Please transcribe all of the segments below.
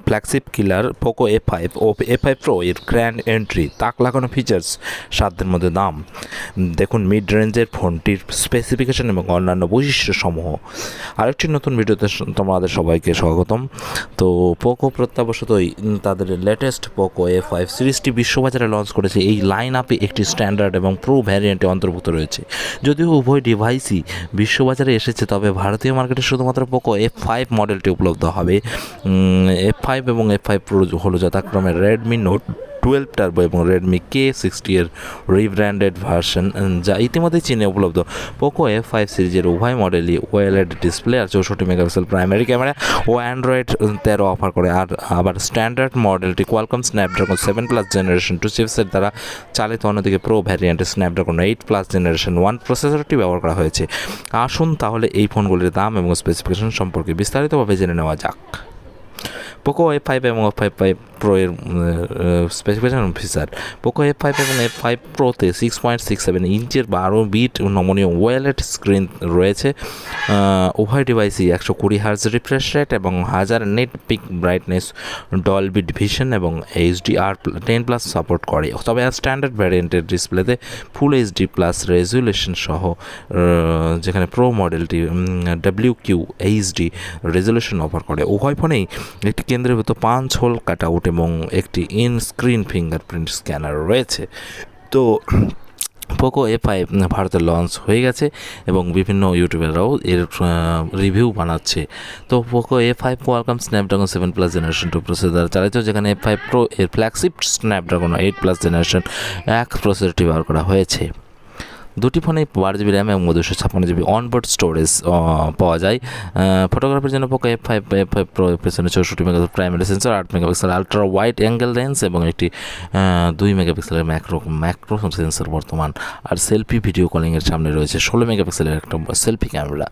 Flagship killer Poco F5 ও F5 Pro এর grand entry, তাক লাগানো ফিচার্স, সাধ্যের মধ্যে দাম। দেখুন মিড রেঞ্জের ফোনটির স্পেসিফিকেশন এবং অন্যান্য বৈশিষ্ট্যসমূহ। আরেকটি নতুন ভিডিওতে তোমাদের সবাইকে স্বাগতম। তো পোকো প্রত্যাবশতই তাদের লেটেস্ট পোকো F5 সিরিজটি বিশ্ববাজারে লঞ্চ করেছে। এই লাইন আপে একটি স্ট্যান্ডার্ড এবং প্রো ভ্যারিয়েন্টে অন্তর্ভুক্ত রয়েছে। যদিও উভয় ডিভাইসই বিশ্ববাজারে এসেছে, তবে ভারতীয় মার্কেটে শুধুমাত্র পোকো F5 মডেলটি উপলব্ধ হবে। F5 এবং F5 Pro হলো যথাক্রমে রেডমি নোট 12 টার্বো এবং রেডমি K60 এর রিব্র্যান্ডেড ভার্সন, যা ইতিমধ্যে চীনে উপলব্ধ। পোকো F5 সিরিজের উভয় মডেলই ওএলইডি ডিসপ্লে আর 64 মেগাপিক্সেল প্রাইমারি ক্যামেরা ও অ্যান্ড্রয়েড 13 অফার করে। আর আবার স্ট্যান্ডার্ড মডেলটি কোয়ালকম স্ন্যাপড্রাগন 7+ জেনারেশন 2 চিপসেট দ্বারা চালিত। অন্যদিকে প্রো ভ্যারিয়েন্টে স্ন্যাপড্রাগন 8+ জেনারেশন 1 প্রসেসরটি ব্যবহার করা হয়েছে। আসুন তাহলে এই ফোনগুলির দাম এবং স্পেসিফিকেশন সম্পর্কে বিস্তারিতভাবে জেনে নেওয়া যাক। পোকো F5 এবং F5 Pro এর স্পেসিফিকেশন ফিচার। পোকো F5 এবং F5 Proতে 6.67 ইঞ্চের 12 বিট নমনীয় ওয়েলেট স্ক্রিন রয়েছে। উভয় ডিভাইসই 120 হার্জ রিফ্রেশ রেট এবং 1000 net pick brightness, Dolby vision এবং HDR10+ সাপোর্ট করে। তবে স্ট্যান্ডার্ড ভ্যারিয়েন্টের ডিসপ্লেতে ফুল HD+ রেজুলেশন সহ, যেখানে প্রো মডেলটি WQHD রেজুলেশন অফার করে। উভয় ফোনেই একটি কেন্দ্রীভূত 5 হোল কাটআউট এবং একটি ইন স্ক্রিন ফিঙ্গারপ্রিন্ট স্ক্যানার রয়েছে। তো পোকো F5 ভারতে লঞ্চ হয়ে গেছে এবং বিভিন্ন ইউটিউবাররাও এর রিভিউ বানাচ্ছে। তো Poco F5 Qualcomm Snapdragon 7+ generation 2 processor দ্বারা চালিত, যেখানে F5 Pro এর ফ্ল্যাগশিপ স্ন্যাপড্রাগন 8+ জেনারেশন 1 প্রসেসরটি ব্যবহার করা হয়েছে। দুটি ফোনেই 12GB র্যাম এবং 256GB অনবোর্ড স্টোরেজ পাওয়া যায়। ফটোগ্রাফির জন্য পোকো F5 Pro পেছনে 64 megapixel primary sensor, 8 megapixel ultra wide angle lens এবং একটি 2 মেগাপিক্সেলের ম্যাক্রো সেন্সর বর্তমান। আর সেলফি ভিডিও কলিংয়ের সামনে রয়েছে 16 মেগাপিক্সেলের একটা সেলফি ক্যামেরা।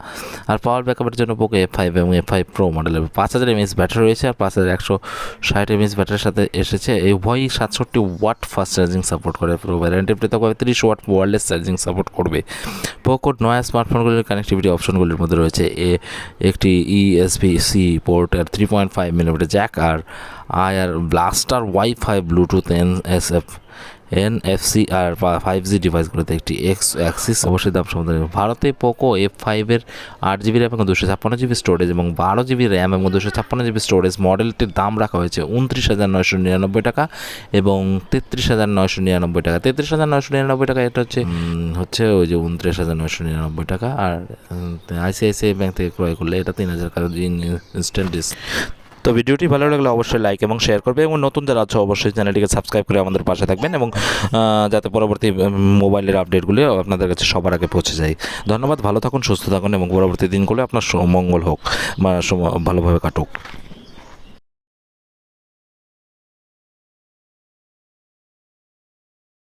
আর পাওয়ার ব্যাকআপের জন্য পোকো F5 এবং F5 Pro মডেলের 5000 mAh ব্যাটারি রয়েছে আর 5160 mAh ব্যাটারির সাথে এসেছে। এই উভয়ই 67 ওয়াট ফাস্ট চার্জিং সাপোর্ট করে। প্রো ভ্যারিয়েন্টে পৃথকভাবে 30 ওয়াট ওয়্যারলেস চার্জিং সাপোর্ট করবে। পোকোর নয়া স্মার্টফোনগুলির কানেক্টিভিটি অপশনগুলির মধ্যে রয়েছে একটি USB-C পোর্ট আর 3.5mm জ্যাক আর আয়ার ব্লাস্টার ওয়াইফাই ব্লুটুথ NFC আর 5G ডিভাইসগুলোতে একটি অ্যাক্সিস। অবশ্যই দাম সম্বন্ধে ভারতে পোকো F5 এর 8GB র্যাম এবং 256GB স্টোরেজ এবং 12GB র্যাম এবং 256GB স্টোরেজ মডেলটির দাম রাখা হয়েছে 29,999 টাকা এবং 33,999 টাকা। 33,999 টাকা এটা হচ্ছে ওই যে 29,999 টাকা। আর ICICI ব্যাংক থেকে ক্রয় করলে এটা 3,000 টাকা ইনস্ট্যান্ট ডিসকাউন্ট। তো ভিডিওটি ভালো লাগলে অবশ্যই লাইক এবং শেয়ার করবে এবং নতুন যারা আছে অবশ্যই চ্যানেলটিকে সাবস্ক্রাইব করে আমাদের পাশে থাকবেন এবং যাতে পরবর্তী মোবাইলের আপডেটগুলি আপনাদের কাছে সবার আগে পৌঁছে যায়। ধন্যবাদ, ভালো থাকুন, সুস্থ থাকুন এবং পরবর্তী দিনগুলো আপনার মঙ্গল হোক বা ভালোভাবে কাটুক।